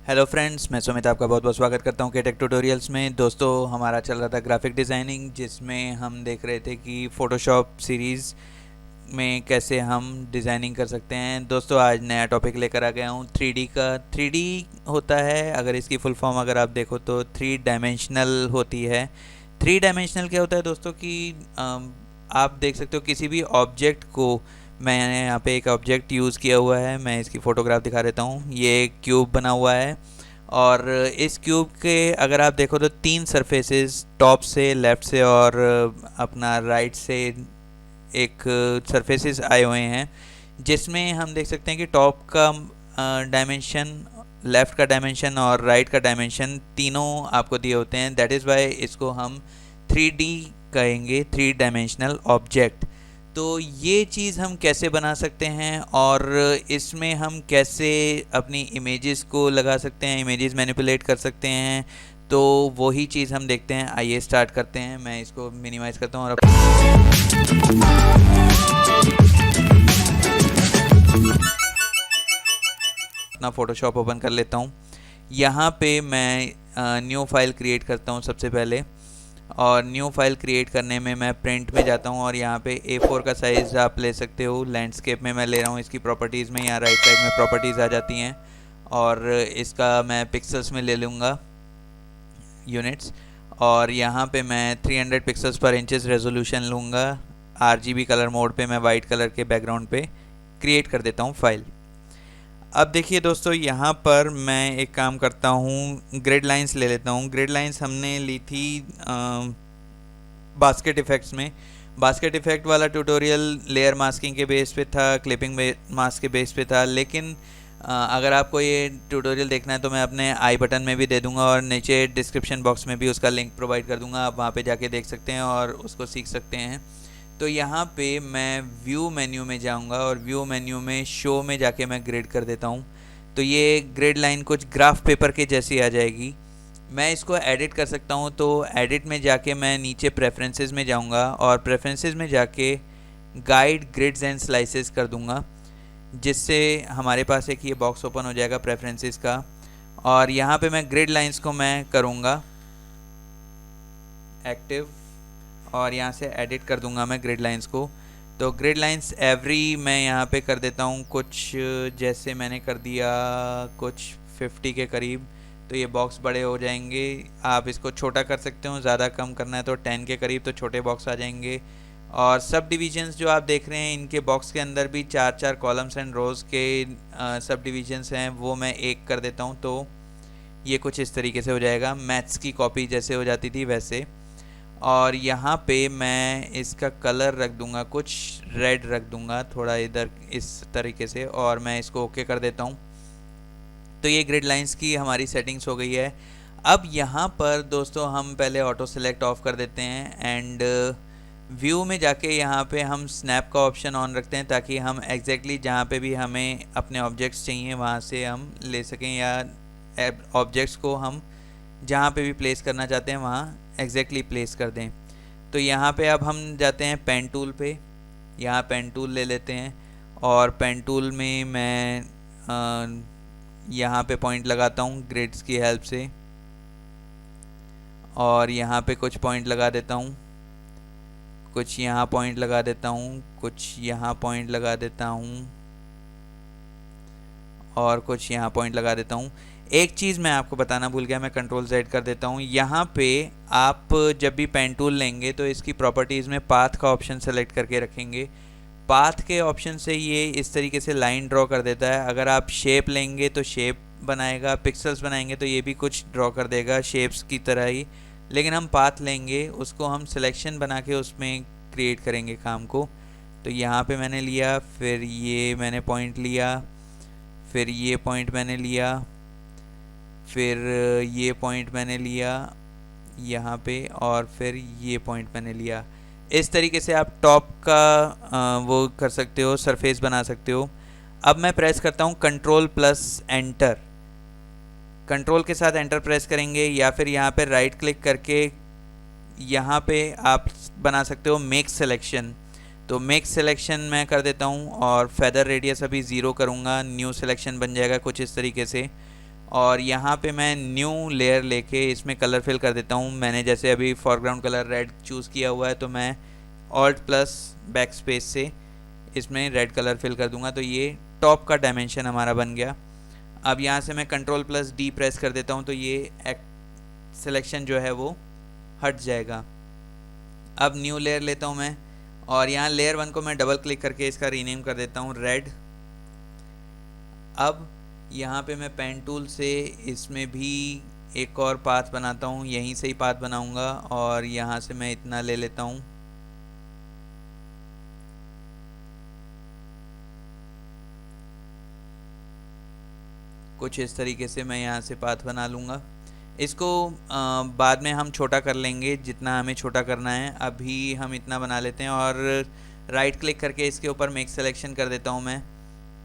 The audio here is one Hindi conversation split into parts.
हेलो फ्रेंड्स, मैं सुमित आपका बहुत बहुत स्वागत करता हूं केटेक ट्यूटोरियल्स में। दोस्तों, हमारा चल रहा था ग्राफिक डिज़ाइनिंग, जिसमें हम देख रहे थे कि फ़ोटोशॉप सीरीज़ में कैसे हम डिज़ाइनिंग कर सकते हैं। दोस्तों, आज नया टॉपिक लेकर आ गया हूं 3D का। 3D होता है, अगर इसकी फुल फॉर्म अगर आप देखो तो थ्री डायमेंशनल होती है। थ्री डायमेंशनल क्या होता है दोस्तों कि आप देख सकते हो किसी भी ऑब्जेक्ट को। मैंने यहाँ पे एक ऑब्जेक्ट यूज़ किया हुआ है, मैं इसकी फ़ोटोग्राफ दिखा देता हूँ। ये एक क्यूब बना हुआ है और इस क्यूब के अगर आप देखो तो तीन सरफेसेस, टॉप से, लेफ़्ट से और अपना राइट से एक सरफेसेस आए हुए हैं, जिसमें हम देख सकते हैं कि टॉप का डायमेंशन, लेफ़्ट का डायमेंशन और राइट का डायमेंशन तीनों आपको दिए होते हैं। दैट इज़ वाई इसको हम 3D कहेंगे, थ्री डायमेंशनल ऑब्जेक्ट। तो ये चीज़ हम कैसे बना सकते हैं और इसमें हम कैसे अपनी इमेजेस को लगा सकते हैं, इमेजेस मैनिपुलेट कर सकते हैं, तो वही चीज़ हम देखते हैं। आइए स्टार्ट करते हैं। मैं इसको मिनिमाइज़ करता हूँ और अपना फ़ोटोशॉप ओपन कर लेता हूँ। यहाँ पे मैं न्यू फाइल क्रिएट करता हूँ सबसे पहले। और न्यू फाइल क्रिएट करने में मैं प्रिंट में जाता हूँ और यहाँ पे A4 का साइज़ आप ले सकते हो। लैंडस्केप में मैं ले रहा हूँ, इसकी प्रॉपर्टीज़ में यहाँ राइट साइड में प्रॉपर्टीज़ आ जाती हैं और इसका मैं पिक्सल्स में ले लूँगा, यूनिट्स। और यहाँ पे मैं 300 पिक्सल्स पर इंचज़ रेजोल्यूशन लूँगा। RGB कलर मोड पे मैं वाइट कलर के बैकग्राउंड पे क्रिएट कर देता हूँ फाइल। अब देखिए दोस्तों, यहाँ पर मैं एक काम करता हूँ, ग्रिड लाइंस ले लेता हूँ। ग्रिड लाइंस हमने ली थी बास्केट इफ़ेक्ट्स में। बास्केट इफ़ेक्ट वाला ट्यूटोरियल लेयर मास्किंग के बेस पे था, क्लिपिंग मास्क के बेस पे था, लेकिन अगर आपको ये ट्यूटोरियल देखना है तो मैं अपने आई बटन में भी दे दूंगा और नीचे डिस्क्रिप्शन बॉक्स में भी उसका लिंक प्रोवाइड कर दूंगा। आप वहाँ पे जाके देख सकते हैं और उसको सीख सकते हैं। तो यहाँ पे मैं व्यू मेन्यू में जाऊँगा और व्यू मेन्यू में शो में जाके मैं ग्रिड कर देता हूँ। तो ये ग्रिड लाइन कुछ ग्राफ पेपर के जैसी आ जाएगी। मैं इसको एडिट कर सकता हूँ, तो एडिट में जाके मैं नीचे प्रेफरेंसेस में जाऊँगा और प्रेफरेंसेस में जाके गाइड ग्रिड्स एंड स्लाइसेस कर दूँगा, जिससे हमारे पास एक ये बॉक्स ओपन हो जाएगा प्रेफरेंसेस का। और यहाँ पे मैं ग्रिड लाइंस को मैं करूँगा एक्टिव और यहाँ से एडिट कर दूँगा मैं ग्रिड लाइंस को। तो ग्रिड लाइंस एवरी मैं यहाँ पे कर देता हूँ कुछ, जैसे मैंने कर दिया कुछ 50 के करीब। तो ये बॉक्स बड़े हो जाएंगे। आप इसको छोटा कर सकते हो, ज़्यादा कम करना है तो 10 के करीब, तो छोटे बॉक्स आ जाएंगे। और सब डिविजन्स जो आप देख रहे हैं, इनके बॉक्स के अंदर भी चार चार कॉलम्स एंड रोज़ के सब डिविजन्स हैं, वो मैं एक कर देता हूँ। तो ये कुछ इस तरीके से हो जाएगा, मैथ्स की कॉपी जैसे हो जाती थी वैसे। और यहाँ पे मैं इसका कलर रख दूँगा, कुछ रेड रख दूँगा थोड़ा इधर इस तरीके से, और मैं इसको ओके कर देता हूँ। तो ये ग्रिड लाइंस की हमारी सेटिंग्स हो गई है। अब यहाँ पर दोस्तों हम पहले ऑटो सेलेक्ट ऑफ कर देते हैं एंड व्यू में जाके यहाँ पे हम स्नैप का ऑप्शन ऑन रखते हैं, ताकि हम एग्जैक्टली जहाँ पे भी हमें अपने ऑब्जेक्ट्स चाहिए वहाँ से हम ले सकें, या ऑब्जेक्ट्स को हम जहाँ पे भी प्लेस करना चाहते हैं वहाँ एग्जैक्टली प्लेस कर दें। तो यहाँ पे अब हम जाते हैं पेन टूल पे। यहाँ पेन टूल ले लेते हैं और पेन टूल में मैं यहाँ पे पॉइंट लगाता हूँ ग्रिड्स की हेल्प से, और यहाँ पे कुछ पॉइंट लगा देता हूँ, कुछ यहाँ पॉइंट लगा देता हूँ, कुछ यहाँ पॉइंट लगा देता हूँ और कुछ यहाँ पॉइंट लगा देता हूँ। एक चीज़ मैं आपको बताना भूल गया, मैं कंट्रोल Z कर देता हूँ। यहाँ पे आप जब भी पेन टूल लेंगे तो इसकी प्रॉपर्टीज़ में पाथ का ऑप्शन सेलेक्ट करके रखेंगे। पाथ के ऑप्शन से ये इस तरीके से लाइन ड्रॉ कर देता है। अगर आप शेप लेंगे तो शेप बनाएगा, पिक्सल्स बनाएंगे तो ये भी कुछ ड्रॉ कर देगा शेप्स की तरह ही। लेकिन हम पाथ लेंगे, उसको हम सिलेक्शन बना के उसमें क्रिएट करेंगे काम को। तो यहाँ पे मैंने लिया, फिर ये मैंने पॉइंट लिया, फिर ये पॉइंट मैंने लिया, फिर ये पॉइंट मैंने लिया यहाँ पे, और फिर ये पॉइंट मैंने लिया। इस तरीके से आप टॉप का वो कर सकते हो, सरफेस बना सकते हो। अब मैं प्रेस करता हूँ कंट्रोल प्लस एंटर। कंट्रोल के साथ एंटर प्रेस करेंगे या फिर यहाँ पे राइट क्लिक करके यहाँ पे आप बना सकते हो मेक सिलेक्शन। तो मेक सिलेक्शन मैं कर देता हूँ और फेदर रेडियस अभी 0 करूँगा, न्यू सिलेक्शन बन जाएगा कुछ इस तरीके से। और यहाँ पे मैं न्यू लेयर लेके इसमें कलर फिल कर देता हूँ। मैंने जैसे अभी फोरग्राउंड कलर रेड चूज़ किया हुआ है, तो मैं ऑल्ट प्लस बैक स्पेस से इसमें रेड कलर फिल कर दूंगा। तो ये टॉप का डायमेंशन हमारा बन गया। अब यहाँ से मैं कंट्रोल प्लस डी प्रेस कर देता हूँ, तो ये सिलेक्शन जो है वो हट जाएगा। अब न्यू लेयर लेता हूँ मैं, और यहाँ लेयर 1 को मैं डबल क्लिक करके इसका रीनेम कर देता हूँ रेड। अब यहाँ पे मैं पेन टूल से इसमें भी एक और पाथ बनाता हूँ, यहीं से ही पाथ बनाऊँगा, और यहाँ से मैं इतना ले लेता हूँ। कुछ इस तरीके से मैं यहाँ से पाथ बना लूँगा। इसको बाद में हम छोटा कर लेंगे जितना हमें छोटा करना है। अभी हम इतना बना लेते हैं, और राइट क्लिक करके इसके ऊपर मेक सिलेक्शन कर देता हूँ मैं।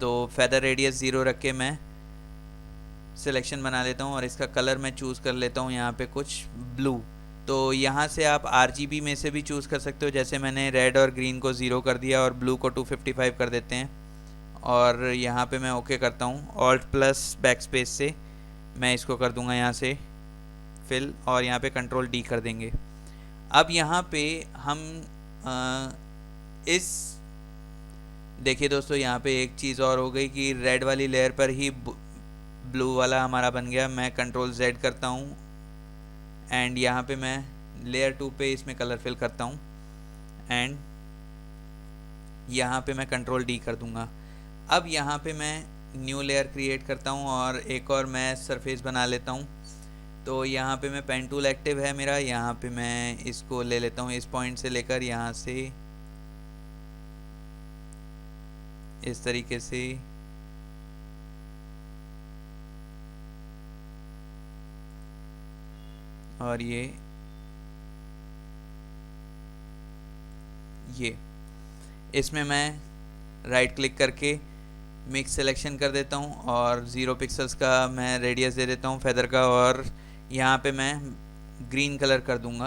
तो फेदर रेडियस 0 रख के मैं सिलेक्शन बना लेता हूँ, और इसका कलर मैं चूज़ कर लेता हूँ यहाँ पे कुछ ब्लू। तो यहाँ से आप RGB में से भी चूज़ कर सकते हो, जैसे मैंने रेड और ग्रीन को 0 कर दिया और ब्लू को 255 कर देते हैं। और यहाँ पे मैं ओके करता हूँ, ऑल्ट प्लस बैक स्पेस से मैं इसको कर दूँगा यहाँ से फिल, और यहाँ पे कंट्रोल डी कर देंगे। अब यहाँ पे हम इस देखिए दोस्तों, यहाँ पे एक चीज़ और हो गई कि रेड वाली लेयर पर ही ब्लू वाला हमारा बन गया। मैं कंट्रोल Z करता हूँ, एंड यहाँ पे मैं लेयर 2 पे इसमें कलर फिल करता हूँ, एंड यहाँ पे मैं कंट्रोल D कर दूँगा। अब यहाँ पे मैं न्यू लेयर क्रिएट करता हूँ, और एक और मैं सरफेस बना लेता हूँ। तो यहाँ पे मैं पेन टूल एक्टिव है मेरा, यहाँ पे मैं इसको ले लेता हूँ, इस पॉइंट से लेकर यहाँ से इस तरीके से, और ये इसमें मैं राइट क्लिक करके मिक्स सिलेक्शन कर देता हूँ, और 0 पिक्सल्स का मैं रेडियस दे देता हूँ फेदर का, और यहाँ पे मैं ग्रीन कलर कर दूँगा।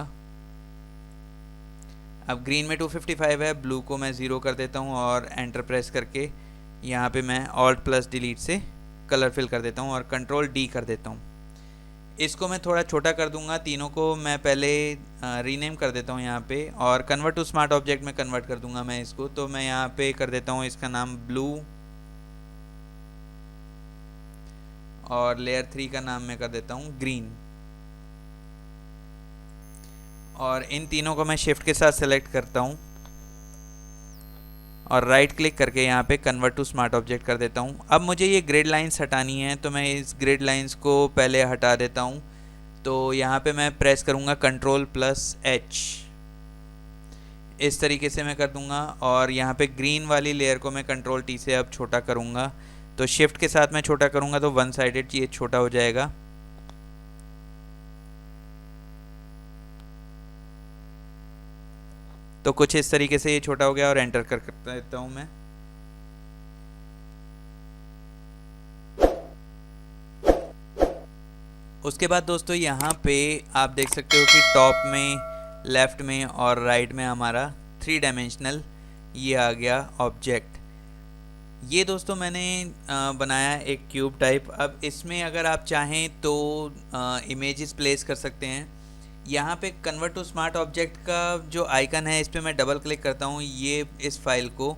अब ग्रीन में 255 है, ब्लू को मैं 0 कर देता हूँ, और एंटर प्रेस करके यहाँ पे मैं ऑल्ट प्लस डिलीट से कलर फिल कर देता हूँ, और कंट्रोल D कर देता हूँ। इसको मैं थोड़ा छोटा कर दूंगा। तीनों को मैं पहले रीनेम कर देता हूँ यहाँ पे, और कन्वर्ट टू स्मार्ट ऑब्जेक्ट में कन्वर्ट कर दूंगा मैं इसको। तो मैं यहाँ पे कर देता हूँ इसका नाम ब्लू, और लेयर 3 का नाम मैं कर देता हूँ ग्रीन। और इन तीनों को मैं शिफ्ट के साथ सेलेक्ट करता हूँ, और राइट क्लिक करके यहाँ पे कन्वर्ट टू स्मार्ट ऑब्जेक्ट कर देता हूँ। अब मुझे ये ग्रिड लाइंस हटानी है, तो मैं इस ग्रिड लाइंस को पहले हटा देता हूँ। तो यहाँ पे मैं प्रेस करूँगा कंट्रोल प्लस H, इस तरीके से मैं कर दूँगा। और यहाँ पे ग्रीन वाली लेयर को मैं कंट्रोल T से अब छोटा करूँगा। तो शिफ्ट के साथ मैं छोटा करूँगा तो वन साइडेड ये छोटा हो जाएगा। तो कुछ इस तरीके से ये छोटा हो गया, और एंटर कर देता हूँ मैं। उसके बाद दोस्तों यहाँ पे आप देख सकते हो कि टॉप में, लेफ़्ट में और राइट में हमारा 3 डायमेंशनल ये आ गया ऑब्जेक्ट। ये दोस्तों मैंने बनाया एक क्यूब टाइप। अब इसमें अगर आप चाहें तो इमेजेस प्लेस कर सकते हैं। यहाँ पे कन्वर्ट टू स्मार्ट ऑब्जेक्ट का जो आइकन है, इस पर मैं डबल क्लिक करता हूँ, ये इस फाइल को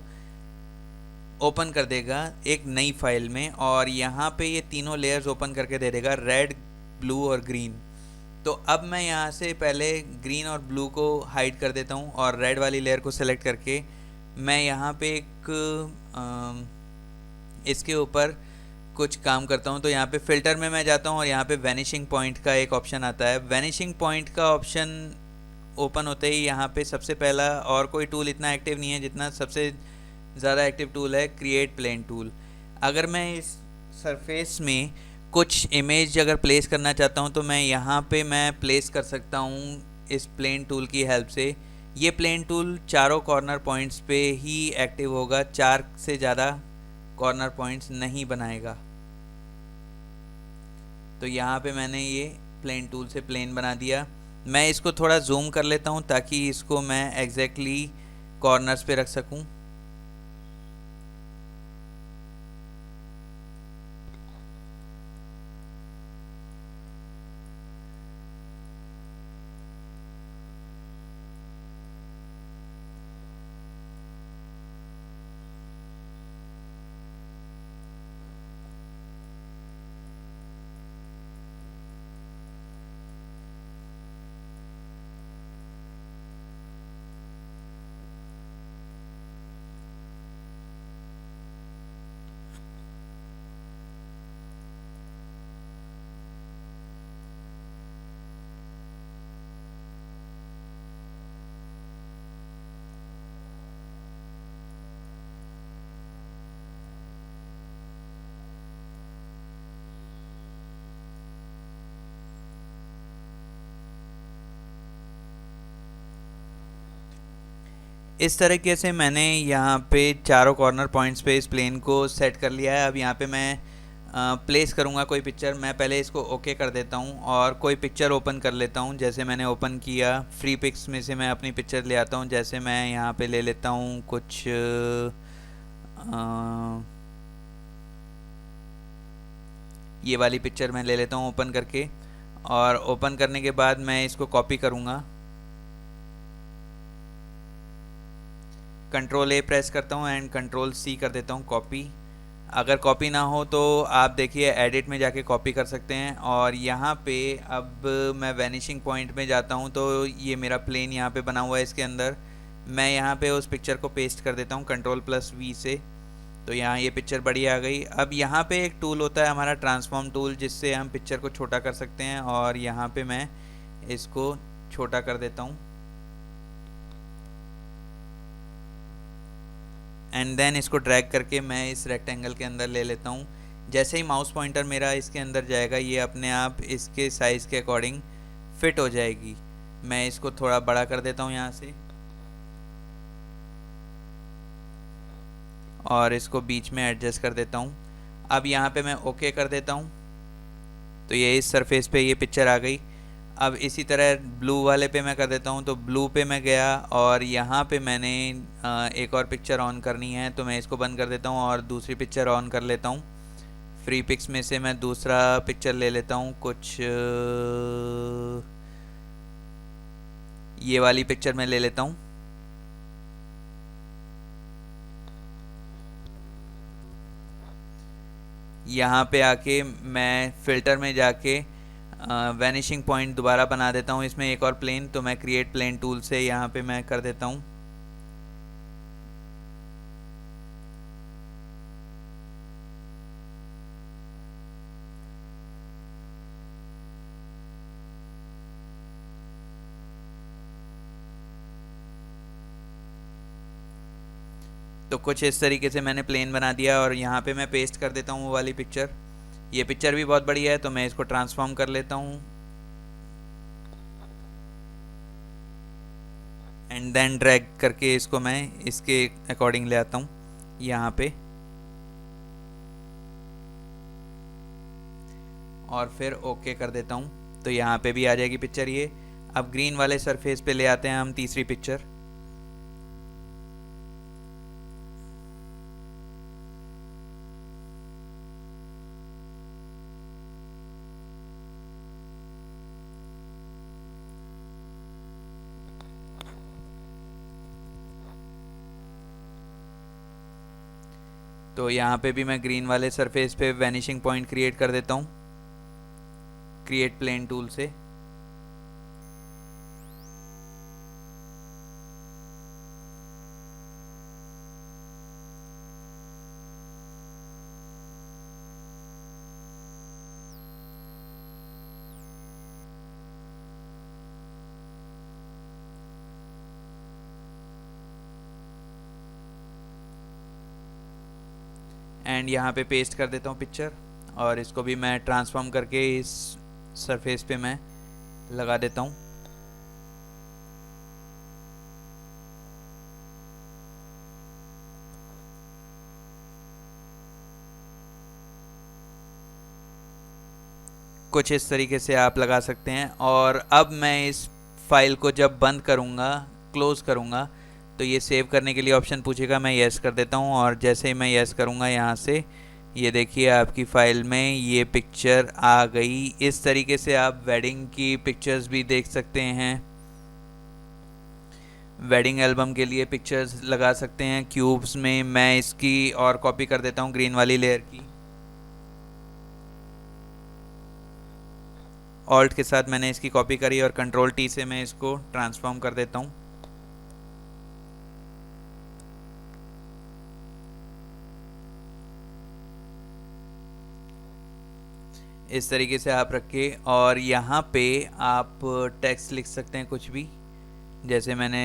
ओपन कर देगा एक नई फाइल में, और यहाँ पे ये तीनों लेयर्स ओपन करके दे देगा, रेड, ब्लू और ग्रीन। तो अब मैं यहाँ से पहले ग्रीन और ब्लू को हाइड कर देता हूँ, और रेड वाली लेयर को सेलेक्ट करके मैं यहाँ पे एक इसके ऊपर कुछ काम करता हूँ। तो यहाँ पे फ़िल्टर में मैं जाता हूँ, और यहाँ पे वैनिशिंग पॉइंट का एक ऑप्शन आता है। वैनिशिंग पॉइंट का ऑप्शन ओपन होते ही यहाँ पे सबसे पहला, और कोई टूल इतना एक्टिव नहीं है जितना सबसे ज़्यादा एक्टिव टूल है क्रिएट प्लेन टूल। अगर मैं इस सरफेस में कुछ इमेज अगर प्लेस करना चाहता हूँ, तो मैं यहाँ पे मैं प्लेस कर सकता हूँ इस प्लेन टूल की हेल्प से। ये प्लेन टूल चारों कॉर्नर पॉइंट्स पे ही एक्टिव होगा, 4 से ज़्यादा कॉर्नर पॉइंट्स नहीं बनाएगा। तो यहाँ पे मैंने ये प्लेन टूल से प्लेन बना दिया। मैं इसको थोड़ा जूम कर लेता हूँ ताकि इसको मैं एग्जैक्टली कॉर्नर्स पे रख सकूँ। इस तरीके से मैंने यहाँ पे चारों कॉर्नर पॉइंट्स पे इस प्लेन को सेट कर लिया है। अब यहाँ पे मैं प्लेस करूँगा कोई पिक्चर। मैं पहले इसको ओके कर देता हूँ और कोई पिक्चर ओपन कर लेता हूँ। जैसे मैंने ओपन किया, फ्री पिक्स में से मैं अपनी पिक्चर ले आता हूँ। जैसे मैं यहाँ पे ले लेता हूँ कुछ ये वाली पिक्चर मैं ले लेता हूँ ओपन करके, और ओपन करने के बाद मैं इसको कॉपी करूँगा। कंट्रोल ए प्रेस करता हूँ एंड कंट्रोल सी कर देता हूँ कॉपी। अगर कॉपी ना हो तो आप देखिए एडिट में जाके कॉपी कर सकते हैं। और यहाँ पे अब मैं वैनिशिंग पॉइंट में जाता हूँ तो ये मेरा प्लेन यहाँ पे बना हुआ है। इसके अंदर मैं यहाँ पे उस पिक्चर को पेस्ट कर देता हूँ कंट्रोल प्लस वी से। तो यहाँ ये पिक्चर बड़ी आ गई। अब यहाँ पे एक टूल होता है हमारा ट्रांसफॉर्म टूल, जिससे हम पिक्चर को छोटा कर सकते हैं। और यहाँ पे मैं इसको छोटा कर देता हूँ एंड देन इसको ड्रैग करके मैं इस रेक्टेंगल के अंदर ले लेता हूँ। जैसे ही माउस पॉइंटर मेरा इसके अंदर जाएगा, ये अपने आप इसके साइज़ के अकॉर्डिंग फिट हो जाएगी। मैं इसको थोड़ा बड़ा कर देता हूँ यहाँ से और इसको बीच में एडजस्ट कर देता हूँ। अब यहाँ पे मैं ओके कर देता हूँ तो ये इस सरफेस पे ये पिक्चर आ गई। अब इसी तरह ब्लू वाले पे मैं कर देता हूँ। तो ब्लू पे मैं गया और यहाँ पे मैंने एक और पिक्चर ऑन करनी है, तो मैं इसको बंद कर देता हूँ और दूसरी पिक्चर ऑन कर लेता हूँ। फ्री पिक्स में से मैं दूसरा पिक्चर ले लेता हूँ कुछ ये वाली पिक्चर मैं ले लेता हूँ। यहाँ पे आके मैं फ़िल्टर में जाके वैनिशिंग पॉइंट दोबारा बना देता हूँ इसमें एक और प्लेन। तो मैं क्रिएट प्लेन टूल से यहाँ पे मैं कर देता हूँ। तो कुछ इस तरीके से मैंने प्लेन बना दिया और यहाँ पे मैं पेस्ट कर देता हूँ वो वाली पिक्चर। ये पिक्चर भी बहुत बढ़िया है, तो मैं इसको ट्रांसफॉर्म कर लेता हूँ एंड देन ड्रैग करके इसको मैं इसके अकॉर्डिंग ले आता हूँ यहाँ पे, और फिर ओके कर देता हूँ। तो यहाँ पे भी आ जाएगी पिक्चर ये। अब ग्रीन वाले सरफेस पे ले आते हैं हम तीसरी पिक्चर। तो यहाँ पे भी मैं ग्रीन वाले सरफेस पे वैनिशिंग पॉइंट क्रिएट कर देता हूँ क्रिएट प्लेन टूल से। एंड यहाँ पे पेस्ट कर देता हूँ पिक्चर और इसको भी मैं ट्रांसफॉर्म करके इस सरफेस पे मैं लगा देता हूँ। कुछ इस तरीके से आप लगा सकते हैं। और अब मैं इस फाइल को जब बंद करूँगा, क्लोज़ करूँगा, तो ये सेव करने के लिए ऑप्शन पूछेगा। मैं येस कर देता हूँ और जैसे ही मैं येस करूँगा यहाँ से ये देखिए आपकी फ़ाइल में ये पिक्चर आ गई। इस तरीके से आप वेडिंग की पिक्चर्स भी देख सकते हैं। वेडिंग एल्बम के लिए पिक्चर्स लगा सकते हैं क्यूब्स में। मैं इसकी और कॉपी कर देता हूँ ग्रीन वाली लेयर की। ऑल्ट के साथ मैंने इसकी कॉपी करी और कंट्रोल टी से मैं इसको ट्रांसफॉर्म कर देता हूँ। इस तरीके से आप रखे और यहाँ पे आप टेक्स्ट लिख सकते हैं कुछ भी। जैसे मैंने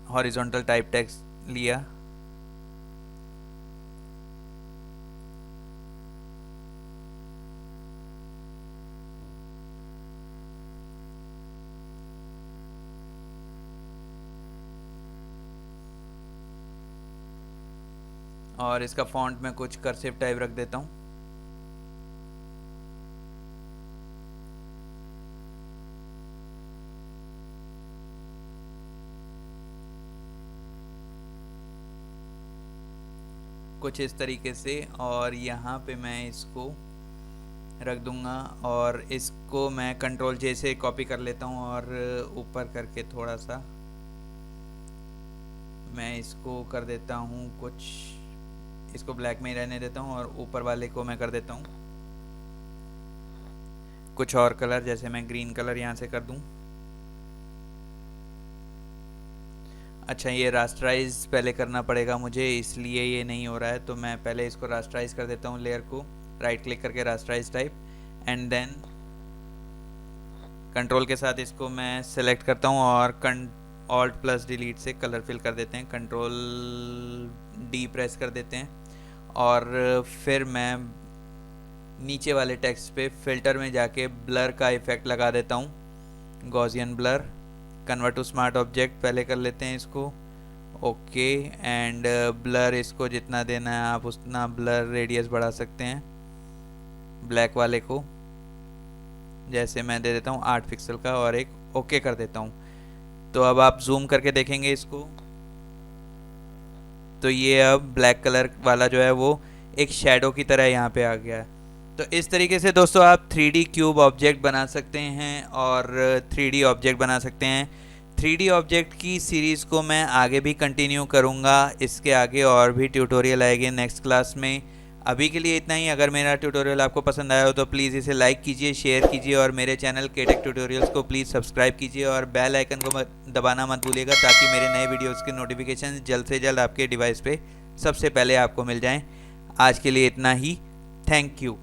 हॉरिजॉन्टल टाइप टेक्स्ट लिया। और इसका फॉन्ट में कुछ कर्सिव टाइप रख देता हूँ। कुछ इस तरीके से, और यहाँ पे मैं इसको रख दूंगा और इसको मैं कंट्रोल जे से कॉपी कर लेता हूँ और ऊपर करके थोड़ा सा मैं इसको कर देता हूँ कुछ, इसको ब्लैक में ही रहने देता हूँ और ऊपर वाले को मैं कर देता हूँ कुछ और कलर, जैसे मैं ग्रीन कलर यहाँ से कर दूँ। अच्छा, ये रास्टराइज पहले करना पड़ेगा मुझे, इसलिए ये नहीं हो रहा है, तो मैं पहले इसको रास्टराइज कर देता हूँ लेयर को, राइट क्लिक करके rasterize type, and then control के साथ इसको मैं सेलेक्ट करता हूँ और ऑल्ट प्लस डिलीट से कलर फिल कर देते हैं, कंट्रोल डी प्रेस कर देते हैं, और फिर मैं नीचे वाले टेक्स्ट पे फिल्टर में जाके ब्लर का इफेक्ट लगा देता हूँ, Gaussian blur, convert to smart object पहले कर लेते हैं इसको, ओके, एंड ब्लर इसको जितना देना है आप उतना ब्लर रेडियस बढ़ा सकते हैं ब्लैक वाले को, जैसे मैं दे देता हूँ 8 पिक्सल का, और एक ओके कर देता हूँ। तो अब आप जूम करके देखेंगे इसको, तो ये अब ब्लैक कलर वाला जो है वो एक शैडो की तरह यहाँ पे आ गया है। तो इस तरीके से दोस्तों आप 3D क्यूब ऑब्जेक्ट बना सकते हैं और 3D ऑब्जेक्ट बना सकते हैं। 3D ऑब्जेक्ट की सीरीज़ को मैं आगे भी कंटिन्यू करूँगा, इसके आगे और भी ट्यूटोरियल आएंगे नेक्स्ट क्लास में। अभी के लिए इतना ही। अगर मेरा ट्यूटोरियल आपको पसंद आया हो तो प्लीज़ इसे लाइक कीजिए, शेयर कीजिए, और मेरे चैनल केटेक ट्यूटोरियल्स को प्लीज़ सब्सक्राइब कीजिए और बेल आइकन को दबाना मत भूलिएगा, ताकि मेरे नए वीडियोज़ के नोटिफिकेशन जल्द से जल्द आपके डिवाइस पे सबसे पहले आपको मिल जाएँ। आज के लिए इतना ही। Thank you.